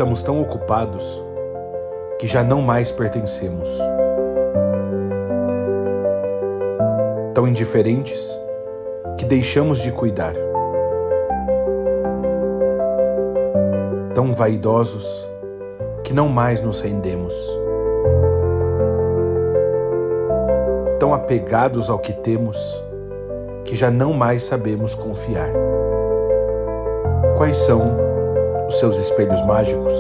estamos tão ocupados que já não mais pertencemos. Tão indiferentes que deixamos de cuidar. Tão vaidosos que não mais nos rendemos. Tão apegados ao que temos que já não mais sabemos confiar. Quais são os seus espelhos mágicos?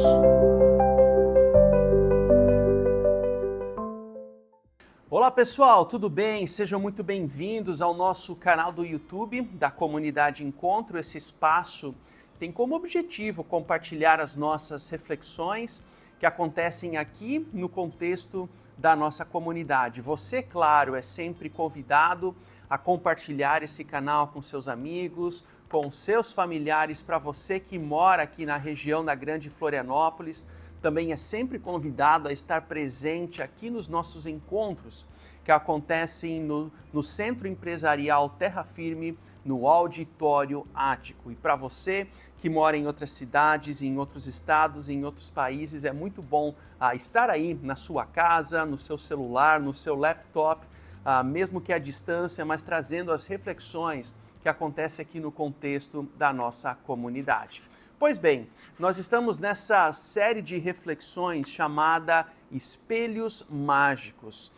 Olá pessoal, tudo bem? Sejam muito bem-vindos ao nosso canal do YouTube da Comunidade Encontro. Esse espaço tem como objetivo compartilhar as nossas reflexões que acontecem aqui no contexto da nossa comunidade. Você, claro, é sempre convidado a compartilhar esse canal com seus amigos, com seus familiares. Para você que mora aqui na região da Grande Florianópolis, também é sempre convidado a estar presente aqui nos nossos encontros que acontecem no Centro Empresarial Terra Firme, no Auditório Ático. E para você que mora em outras cidades, em outros estados, em outros países, é muito bom estar aí na sua casa, no seu celular, no seu laptop, mesmo que à distância, mas trazendo as reflexões que acontecem aqui no contexto da nossa comunidade. Pois bem, nós estamos nessa série de reflexões chamada Espelhos Mágicos.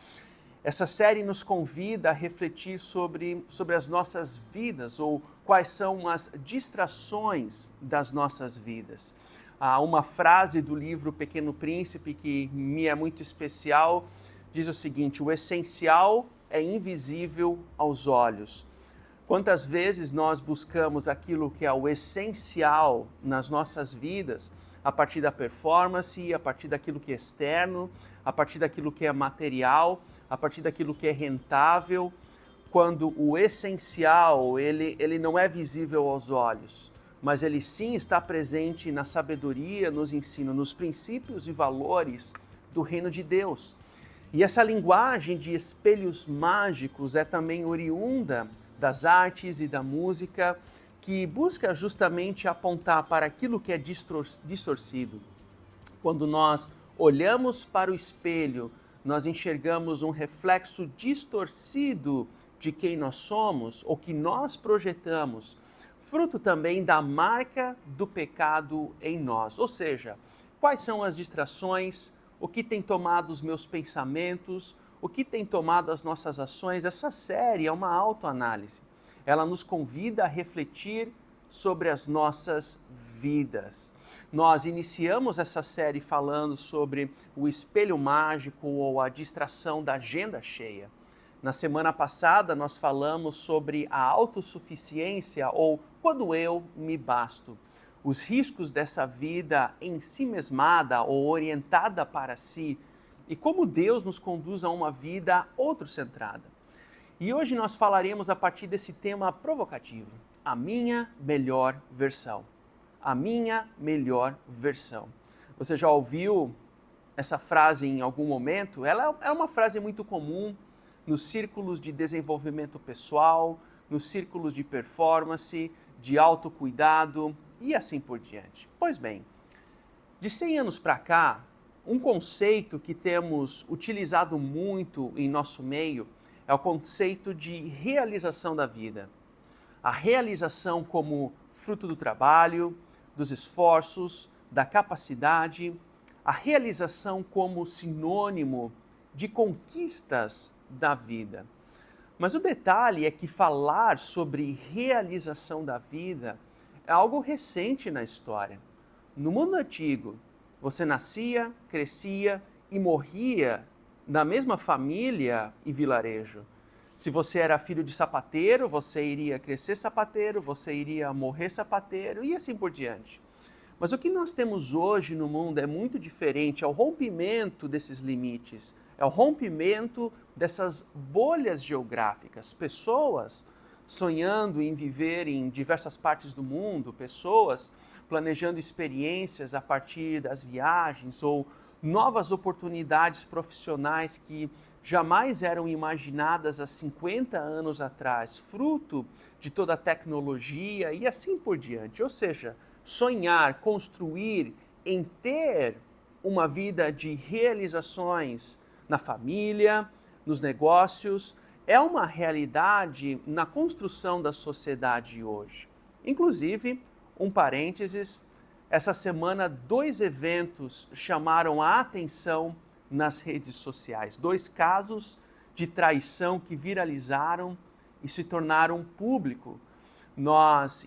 Essa série nos convida a refletir sobre as nossas vidas, ou quais são as distrações das nossas vidas. Há uma frase do livro Pequeno Príncipe que me é muito especial, diz o seguinte: o essencial é invisível aos olhos. Quantas vezes nós buscamos aquilo que é o essencial nas nossas vidas, a partir da performance, a partir daquilo que é externo, a partir daquilo que é material, a partir daquilo que é rentável, quando o essencial ele não é visível aos olhos, mas ele sim está presente na sabedoria, nos ensinos, nos princípios e valores do reino de Deus. E essa linguagem de espelhos mágicos é também oriunda das artes e da música, que busca justamente apontar para aquilo que é distorcido. Quando nós olhamos para o espelho, nós enxergamos um reflexo distorcido de quem nós somos, ou que nós projetamos, fruto também da marca do pecado em nós. Ou seja, quais são as distrações, o que tem tomado os meus pensamentos, o que tem tomado as nossas ações. Essa série é uma autoanálise. Ela nos convida a refletir sobre as nossas vidas. Nós iniciamos essa série falando sobre o espelho mágico ou a distração da agenda cheia. Na semana passada nós falamos sobre a autossuficiência ou quando eu me basto. Os riscos dessa vida em si mesmada ou orientada para si e como Deus nos conduz a uma vida outrocentrada. E hoje nós falaremos a partir desse tema provocativo, a minha melhor versão. A minha melhor versão. Você já ouviu essa frase em algum momento? Ela é uma frase muito comum nos círculos de desenvolvimento pessoal, nos círculos de performance, de autocuidado e assim por diante. Pois bem, de 100 anos para cá, um conceito que temos utilizado muito em nosso meio é o conceito de realização da vida. A realização como fruto do trabalho, dos esforços, da capacidade, a realização como sinônimo de conquistas da vida. Mas o detalhe é que falar sobre realização da vida é algo recente na história. No mundo antigo, você nascia, crescia e morria na mesma família e vilarejo. Se você era filho de sapateiro, você iria crescer sapateiro, você iria morrer sapateiro e assim por diante. Mas o que nós temos hoje no mundo é muito diferente, é o rompimento desses limites, é o rompimento dessas bolhas geográficas. Pessoas sonhando em viver em diversas partes do mundo, pessoas planejando experiências a partir das viagens ou novas oportunidades profissionais que jamais eram imaginadas há 50 anos atrás, fruto de toda a tecnologia e assim por diante. Ou seja, sonhar, construir em ter uma vida de realizações na família, nos negócios, é uma realidade na construção da sociedade hoje. Inclusive, um parênteses, essa semana 2 eventos chamaram a atenção nas redes sociais. 2 casos de traição que viralizaram e se tornaram público. Nós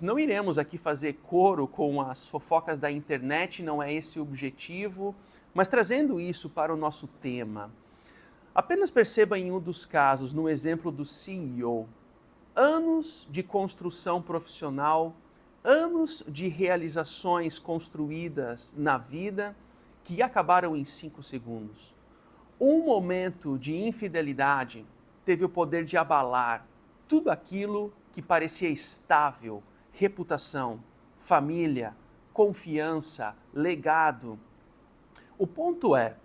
não iremos aqui fazer coro com as fofocas da internet, não é esse o objetivo, mas trazendo isso para o nosso tema. Apenas perceba em um dos casos, no exemplo do CEO, anos de construção profissional, anos de realizações construídas na vida que acabaram em 5 segundos. Um momento de infidelidade teve o poder de abalar tudo aquilo que parecia estável, reputação, família, confiança, legado. O ponto é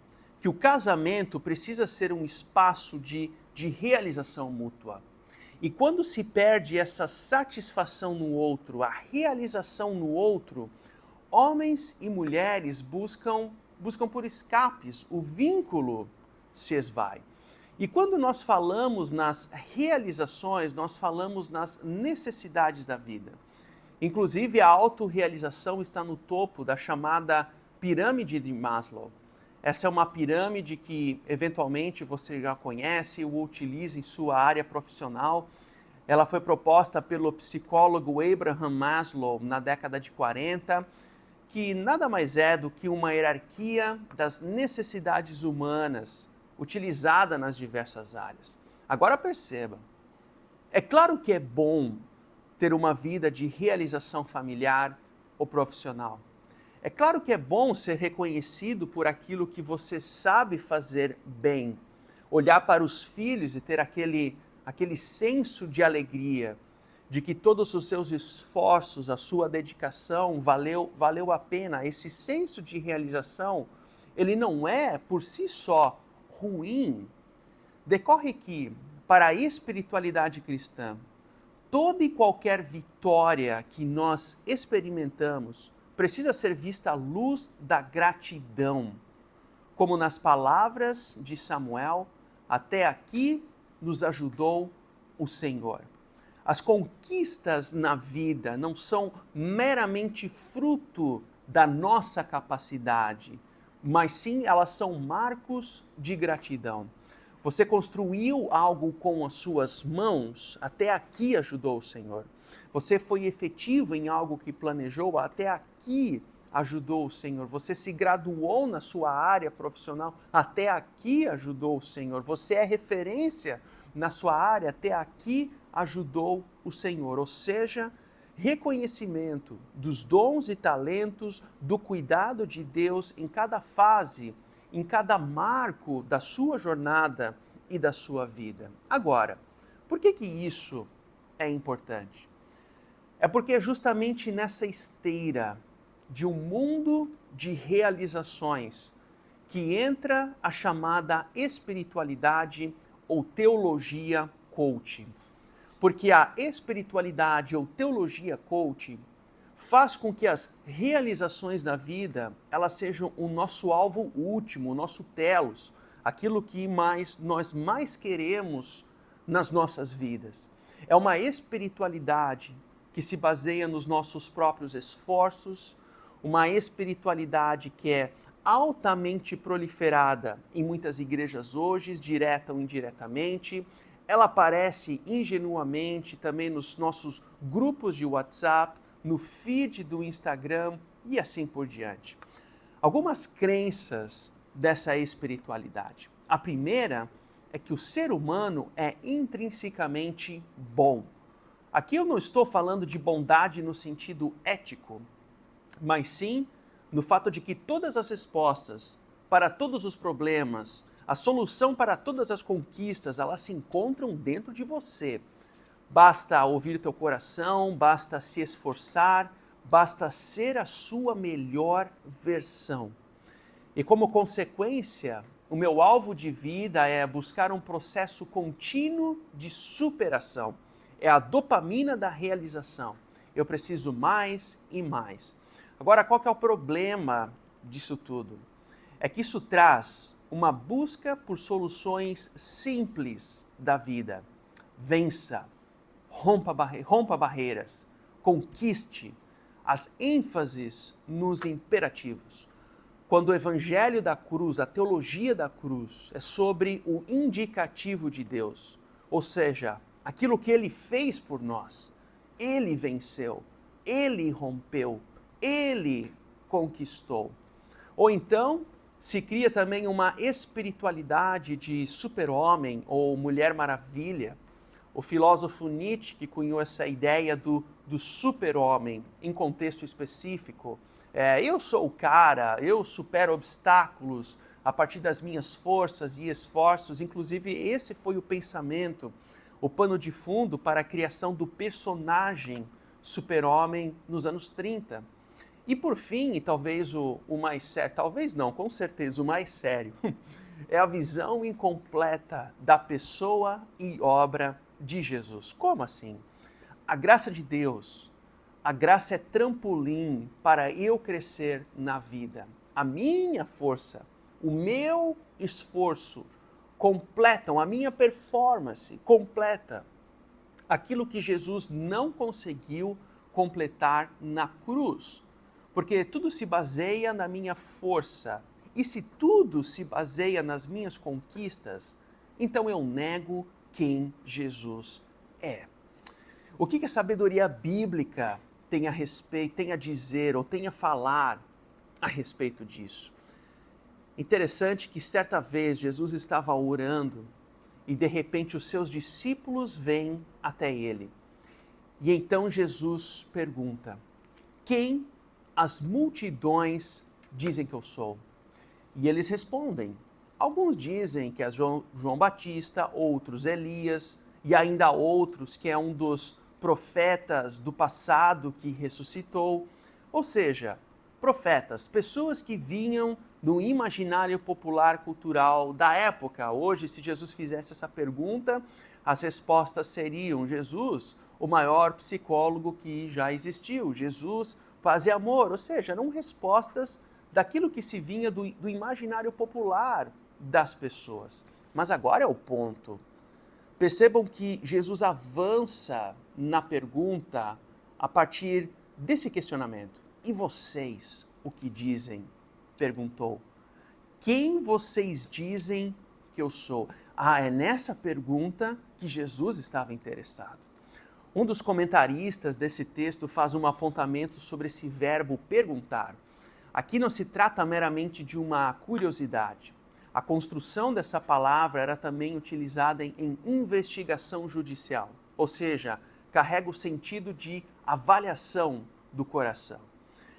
que o casamento precisa ser um espaço de realização mútua. E quando se perde essa satisfação no outro, a realização no outro, homens e mulheres buscam por escapes, o vínculo se esvai. E quando nós falamos nas realizações, nós falamos nas necessidades da vida. Inclusive, a autorrealização está no topo da chamada pirâmide de Maslow. Essa é uma pirâmide que, eventualmente, você já conhece ou utiliza em sua área profissional. Ela foi proposta pelo psicólogo Abraham Maslow na década de 40, que nada mais é do que uma hierarquia das necessidades humanas utilizada nas diversas áreas. Agora perceba, é claro que é bom ter uma vida de realização familiar ou profissional. É claro que é bom ser reconhecido por aquilo que você sabe fazer bem, olhar para os filhos e ter aquele senso de alegria, de que todos os seus esforços, a sua dedicação valeu a pena. Esse senso de realização, ele não é por si só ruim. Decorre que, para a espiritualidade cristã, toda e qualquer vitória que nós experimentamos precisa ser vista à luz da gratidão. Como nas palavras de Samuel, até aqui nos ajudou o Senhor. As conquistas na vida não são meramente fruto da nossa capacidade, mas sim elas são marcos de gratidão. Você construiu algo com as suas mãos, até aqui ajudou o Senhor. Você foi efetivo em algo que planejou, até aqui ajudou o Senhor. Você se graduou na sua área profissional, até aqui ajudou o Senhor. Você é referência na sua área, até aqui ajudou o Senhor. Ou seja, reconhecimento dos dons e talentos, do cuidado de Deus em cada fase, em cada marco da sua jornada e da sua vida. Agora, por que isso é importante? É porque é justamente nessa esteira de um mundo de realizações que entra a chamada espiritualidade ou teologia coaching. Porque a espiritualidade ou teologia coaching faz com que as realizações da vida elas sejam o nosso alvo último, o nosso telos, aquilo que nós mais queremos nas nossas vidas. É uma espiritualidade que se baseia nos nossos próprios esforços, uma espiritualidade que é altamente proliferada em muitas igrejas hoje, direta ou indiretamente. Ela aparece ingenuamente também nos nossos grupos de WhatsApp, no feed do Instagram e assim por diante. Algumas crenças dessa espiritualidade. A primeira é que o ser humano é intrinsecamente bom. Aqui eu não estou falando de bondade no sentido ético, mas sim no fato de que todas as respostas para todos os problemas, a solução para todas as conquistas, elas se encontram dentro de você. Basta ouvir teu coração, basta se esforçar, basta ser a sua melhor versão. E como consequência, o meu alvo de vida é buscar um processo contínuo de superação. É a dopamina da realização. Eu preciso mais e mais. Agora, qual que é o problema disso tudo? É que isso traz uma busca por soluções simples da vida. Vença, rompa barreiras, conquiste, as ênfases nos imperativos. Quando o evangelho da cruz, a teologia da cruz, é sobre o indicativo de Deus, ou seja, aquilo que ele fez por nós, ele venceu, ele rompeu, ele conquistou. Ou então, se cria também uma espiritualidade de super-homem ou mulher maravilha. O filósofo Nietzsche, que cunhou essa ideia do super-homem em contexto específico, eu sou o cara, eu supero obstáculos a partir das minhas forças e esforços. Inclusive, esse foi o pensamento, o pano de fundo para a criação do personagem super-homem nos anos 30. E por fim, e talvez o mais sério, talvez não, com certeza o mais sério, é a visão incompleta da pessoa e obra de Jesus. Como assim? A graça de Deus, a graça é trampolim para eu crescer na vida. A minha força, o meu esforço completam, a minha performance completa aquilo que Jesus não conseguiu completar na cruz. Porque tudo se baseia na minha força. E se tudo se baseia nas minhas conquistas, então eu nego quem Jesus é. O que a sabedoria bíblica tem a dizer ou tem a falar a respeito disso? Interessante que certa vez Jesus estava orando e de repente os seus discípulos vêm até ele. E então Jesus pergunta: quem as multidões dizem que eu sou? E eles respondem. Alguns dizem que é João Batista, outros Elias, e ainda outros que é um dos profetas do passado que ressuscitou. Ou seja, profetas, pessoas que vinham do imaginário popular cultural da época. Hoje, se Jesus fizesse essa pergunta, as respostas seriam: Jesus, o maior psicólogo que já existiu. Jesus, paz e amor. Ou seja, eram respostas daquilo que se vinha do imaginário popular das pessoas. Mas agora é o ponto. Percebam que Jesus avança na pergunta a partir desse questionamento. E vocês, o que dizem? Perguntou. Quem vocês dizem que eu sou? É nessa pergunta que Jesus estava interessado. Um dos comentaristas desse texto faz um apontamento sobre esse verbo perguntar. Aqui não se trata meramente de uma curiosidade. A construção dessa palavra era também utilizada em investigação judicial, ou seja, carrega o sentido de avaliação do coração.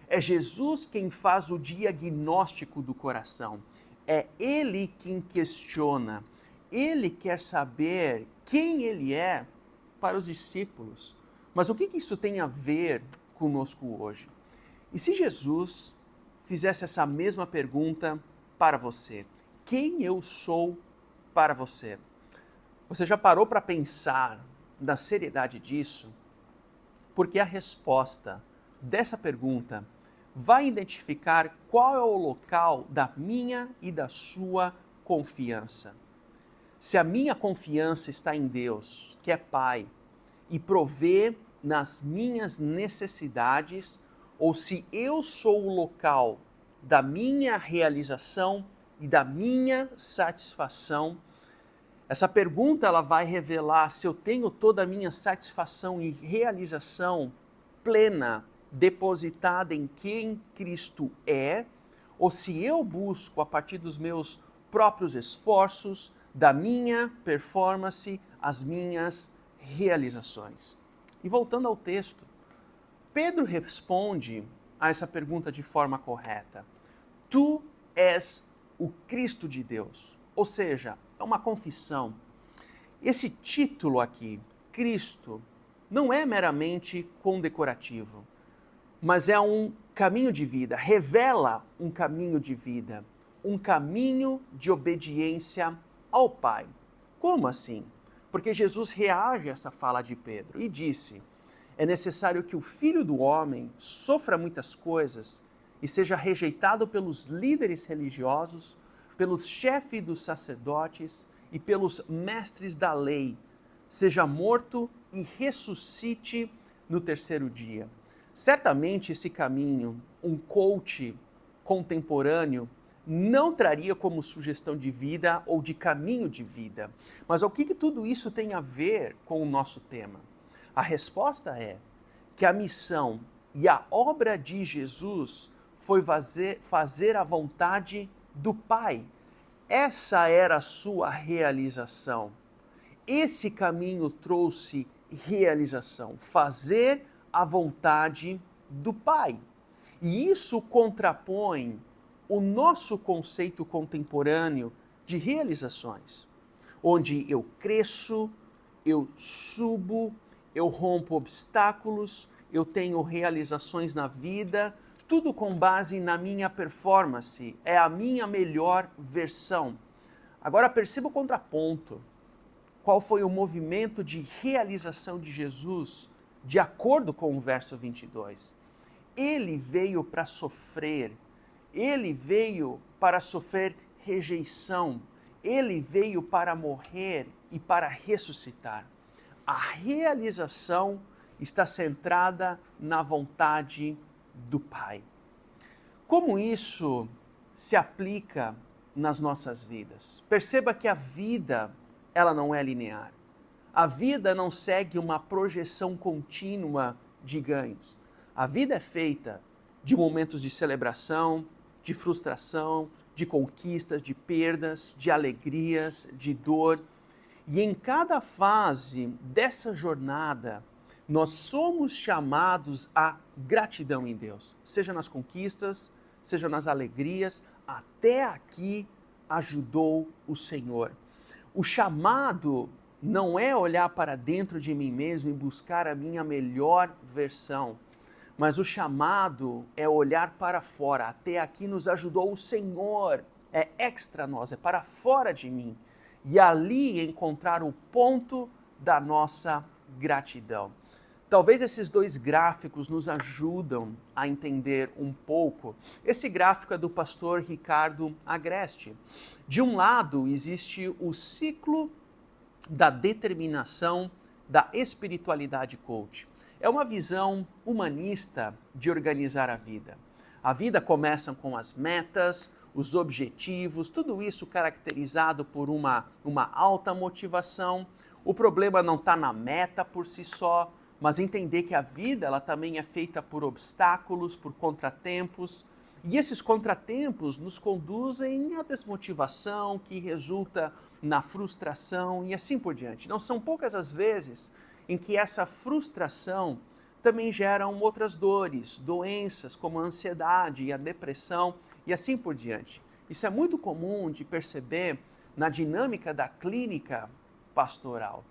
É Jesus quem faz o diagnóstico do coração. É Ele quem questiona. Ele quer saber quem Ele é para os discípulos. Mas o que isso tem a ver conosco hoje? E se Jesus fizesse essa mesma pergunta para você? Quem eu sou para você? Você já parou para pensar na seriedade disso? Porque a resposta dessa pergunta vai identificar qual é o local da minha e da sua confiança. Se a minha confiança está em Deus, que é Pai, e provê nas minhas necessidades, ou se eu sou o local da minha realização e da minha satisfação, essa pergunta ela vai revelar se eu tenho toda a minha satisfação e realização plena depositada em quem Cristo é, ou se eu busco a partir dos meus próprios esforços, da minha performance, as minhas realizações. E voltando ao texto, Pedro responde a essa pergunta de forma correta. Tu és o Cristo de Deus. Ou seja, é uma confissão. Esse título aqui, Cristo, não é meramente condecorativo, mas é um caminho de vida, revela um caminho de vida, um caminho de obediência ao Pai. Como assim? Porque Jesus reage a essa fala de Pedro e disse: É necessário que o Filho do Homem sofra muitas coisas e seja rejeitado pelos líderes religiosos, pelos chefes dos sacerdotes e pelos mestres da lei, seja morto e ressuscite no terceiro dia. Certamente esse caminho, um coach contemporâneo, não traria como sugestão de vida ou de caminho de vida. Mas o que tudo isso tem a ver com o nosso tema? A resposta é que a missão e a obra de Jesus foi fazer a vontade do Pai. Essa era a sua realização. Esse caminho trouxe realização, fazer a vontade do Pai. E isso contrapõe o nosso conceito contemporâneo de realizações, onde eu cresço, eu subo, eu rompo obstáculos, eu tenho realizações na vida, tudo com base na minha performance, é a minha melhor versão. Agora perceba o contraponto. Qual foi o movimento de realização de Jesus, de acordo com o verso 22? Ele veio para sofrer, ele veio para sofrer rejeição, ele veio para morrer e para ressuscitar. A realização está centrada na vontade do Pai. Como isso se aplica nas nossas vidas? Perceba que a vida, ela não é linear. A vida não segue uma projeção contínua de ganhos. A vida é feita de momentos de celebração, de frustração, de conquistas, de perdas, de alegrias, de dor. E em cada fase dessa jornada, nós somos chamados à gratidão em Deus, seja nas conquistas, seja nas alegrias, até aqui ajudou o Senhor. O chamado não é olhar para dentro de mim mesmo e buscar a minha melhor versão, mas o chamado é olhar para fora. Até aqui nos ajudou o Senhor, é extra nós, é para fora de mim. E ali encontrar o ponto da nossa gratidão. Talvez esses dois gráficos nos ajudam a entender um pouco. Esse gráfico é do pastor Ricardo Agreste. De um lado, existe o ciclo da determinação da espiritualidade coach. É uma visão humanista de organizar a vida. A vida começa com as metas, os objetivos, tudo isso caracterizado por uma alta motivação. O problema não está na meta por si só, mas entender que a vida ela também é feita por obstáculos, por contratempos, e esses contratempos nos conduzem à desmotivação, que resulta na frustração e assim por diante. Não são poucas as vezes em que essa frustração também gera outras dores, doenças como a ansiedade e a depressão e assim por diante. Isso é muito comum de perceber na dinâmica da clínica pastoral.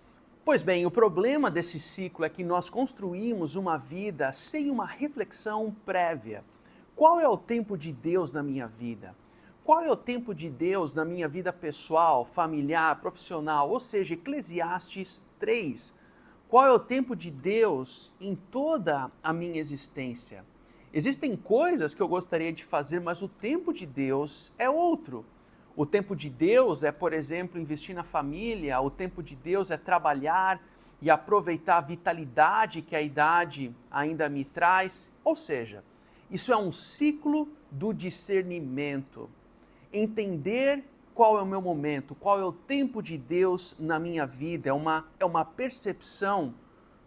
Pois bem, o problema desse ciclo é que nós construímos uma vida sem uma reflexão prévia. Qual é o tempo de Deus na minha vida? Qual é o tempo de Deus na minha vida pessoal, familiar, profissional? Ou seja, Eclesiastes 3. Qual é o tempo de Deus em toda a minha existência? Existem coisas que eu gostaria de fazer, mas o tempo de Deus é outro. O tempo de Deus é, por exemplo, investir na família, o tempo de Deus é trabalhar e aproveitar a vitalidade que a idade ainda me traz. Ou seja, isso é um ciclo do discernimento. Entender qual é o meu momento, qual é o tempo de Deus na minha vida, é uma percepção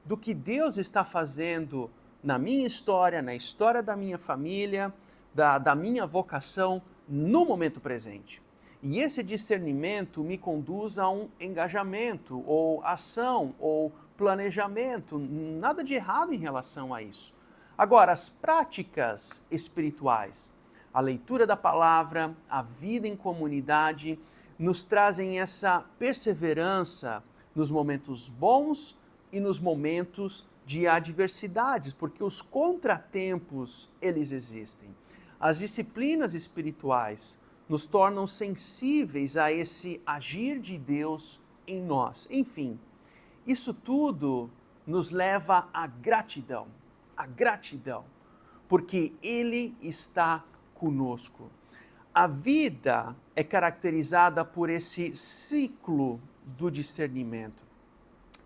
do que Deus está fazendo na minha história, na história da minha família, da minha vocação no momento presente. E esse discernimento me conduz a um engajamento, ou ação, ou planejamento, nada de errado em relação a isso. Agora, as práticas espirituais, a leitura da palavra, a vida em comunidade, nos trazem essa perseverança nos momentos bons e nos momentos de adversidades, porque os contratempos, eles existem. As disciplinas espirituais nos tornam sensíveis a esse agir de Deus em nós. Enfim, isso tudo nos leva à gratidão, porque Ele está conosco. A vida é caracterizada por esse ciclo do discernimento.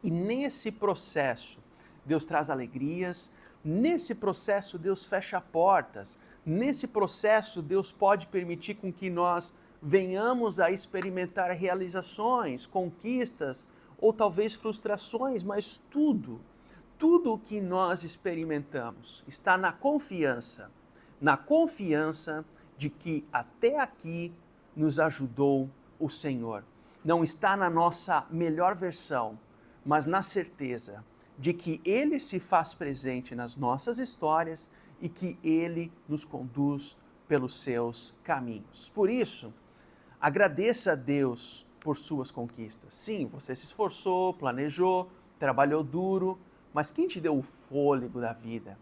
E nesse processo, Deus traz alegrias, nesse processo Deus fecha portas, nesse processo Deus pode permitir com que nós venhamos a experimentar realizações, conquistas ou talvez frustrações, mas tudo o que nós experimentamos está na confiança de que até aqui nos ajudou o Senhor. Não está na nossa melhor versão, mas na certeza de que Ele se faz presente nas nossas histórias e que Ele nos conduz pelos seus caminhos. Por isso, agradeça a Deus por suas conquistas. Sim, você se esforçou, planejou, trabalhou duro, mas quem te deu o fôlego da vida?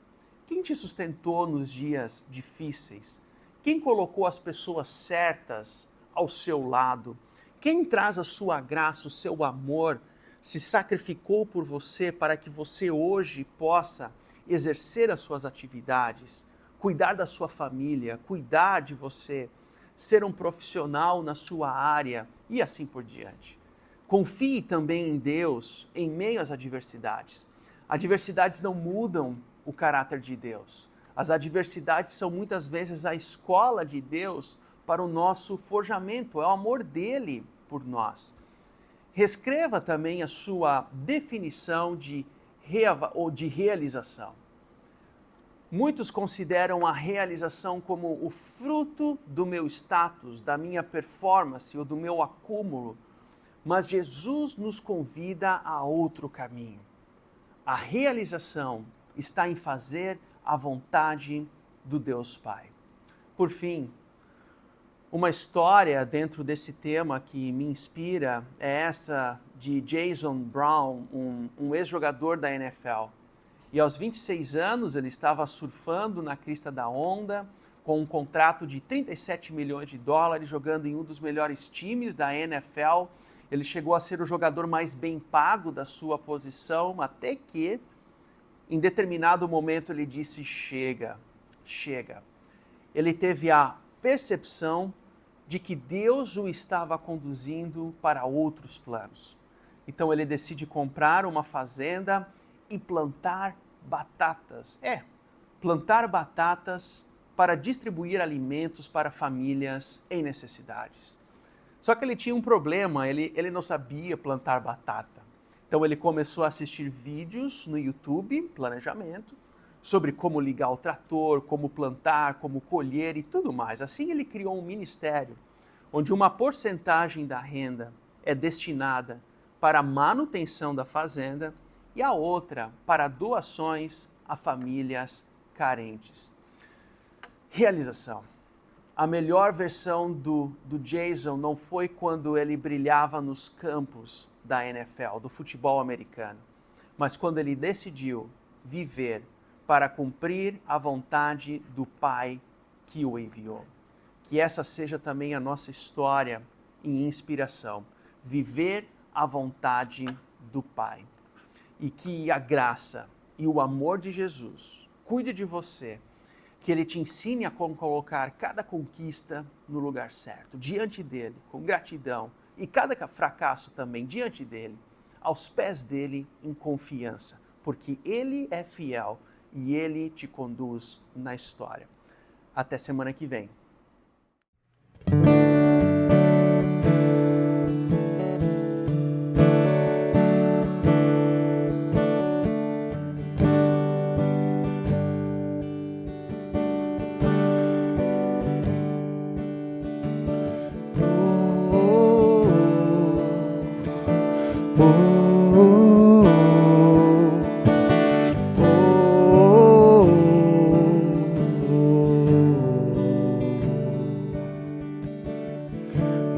Quem te sustentou nos dias difíceis? Quem colocou as pessoas certas ao seu lado? Quem traz a sua graça, o seu amor, se sacrificou por você para que você hoje possa exercer as suas atividades, cuidar da sua família, cuidar de você, ser um profissional na sua área e assim por diante. Confie também em Deus em meio às adversidades. Adversidades não mudam o caráter de Deus. As adversidades são muitas vezes a escola de Deus para o nosso forjamento, é o amor dele por nós. Reescreva também a sua definição de realização. Muitos consideram a realização como o fruto do meu status, da minha performance ou do meu acúmulo, mas Jesus nos convida a outro caminho. A realização está em fazer a vontade do Deus Pai. Por fim, uma história dentro desse tema que me inspira é essa de Jason Brown, um ex-jogador da NFL. E aos 26 anos ele estava surfando na crista da onda, com um contrato de 37 milhões de dólares, jogando em um dos melhores times da NFL. Ele chegou a ser o jogador mais bem pago da sua posição, até que, em determinado momento, ele disse: chega. Ele teve a percepção de que Deus o estava conduzindo para outros planos. Então ele decide comprar uma fazenda e plantar batatas. Plantar batatas para distribuir alimentos para famílias em necessidades. Só que ele tinha um problema, ele não sabia plantar batata. Então ele começou a assistir vídeos no YouTube, planejamento, sobre como ligar o trator, como plantar, como colher e tudo mais. Assim ele criou um ministério, onde uma porcentagem da renda é destinada para a manutenção da fazenda e a outra para doações a famílias carentes. Realização. A melhor versão do Jason não foi quando ele brilhava nos campos da NFL, do futebol americano, mas quando ele decidiu viver para cumprir a vontade do Pai que o enviou. Que essa seja também a nossa história e inspiração. Viver a vontade do Pai. E que a graça e o amor de Jesus cuide de você, que Ele te ensine a como colocar cada conquista no lugar certo, diante dEle, com gratidão, e cada fracasso também diante dEle, aos pés dEle em confiança, porque Ele é fiel e Ele te conduz na história. Até semana que vem.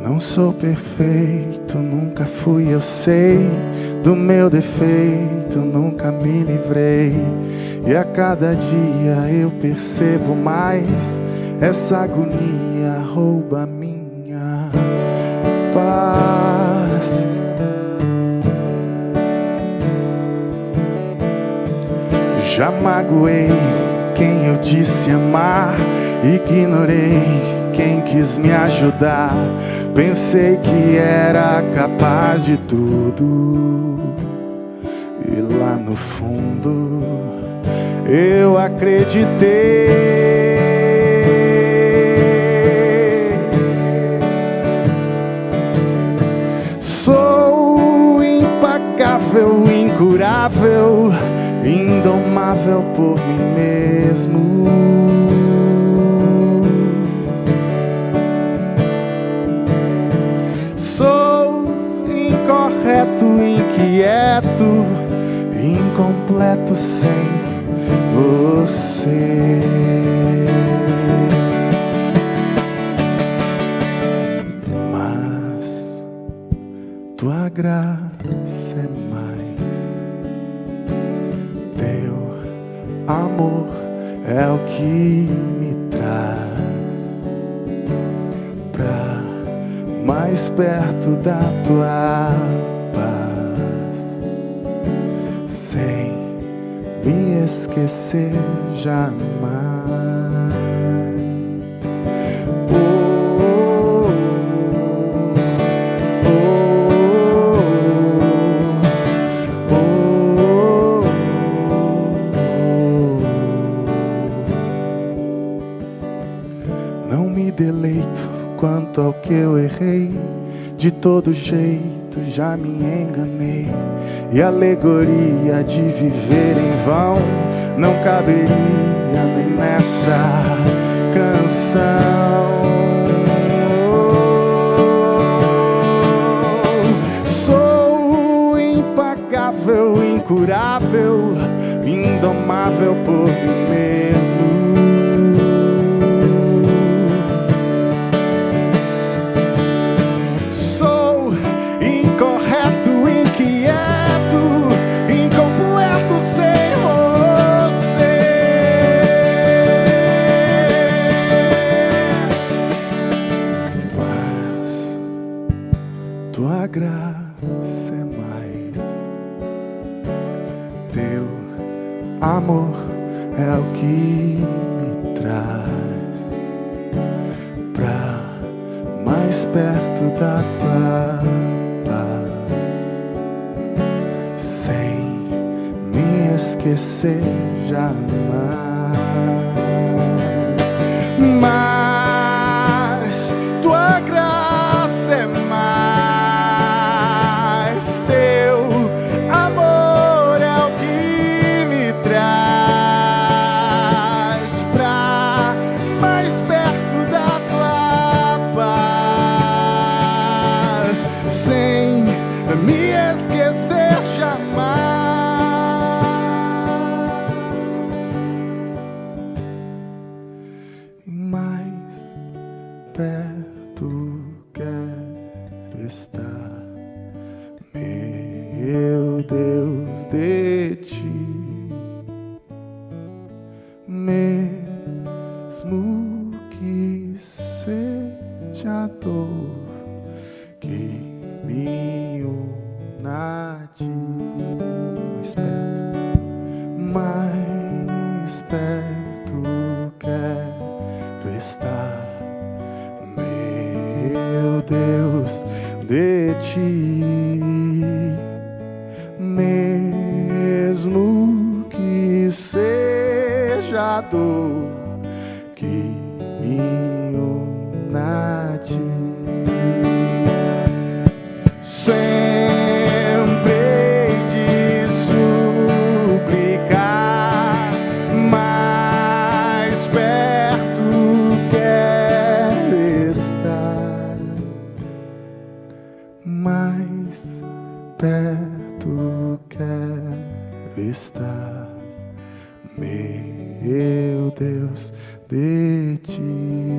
Não sou perfeito, nunca fui, eu sei do meu defeito, nunca me livrei. E a cada dia eu percebo mais, essa agonia rouba minha paz. Já magoei quem eu disse amar, ignorei quem quis me ajudar. Pensei que era capaz de tudo, e lá no fundo eu acreditei. Sou impagável, incurável, indomável por mim mesmo. Sou incorreto, inquieto, incompleto sem você. Mas tua graça é mais, teu amor é o que me traz pra mais perto da tua paz, sem me esquecer jamais. Não me deleito quanto ao que eu errei, de todo jeito já me enganei, e a alegoria de viver em vão não caberia nem nessa canção. Sou impagável, incurável, indomável por mim mesmo. Tua graça é mais, teu amor é o que me traz pra mais perto da tua paz, sem me esquecer jamais. Mas tua graça é mais, teu amor é o que me traz pra mais perto da tua paz, sem me esquecer jamais. E mais perto quero estar, meu Deus, de ti, mesmo que seja dor que me una a ti. Mais perto quero estar, meu Deus, de ti, mesmo que seja dor que me una a ti. Sempre hei de suplicar, mais perto quero estar, mais perto quero estar, meu Deus, de ti.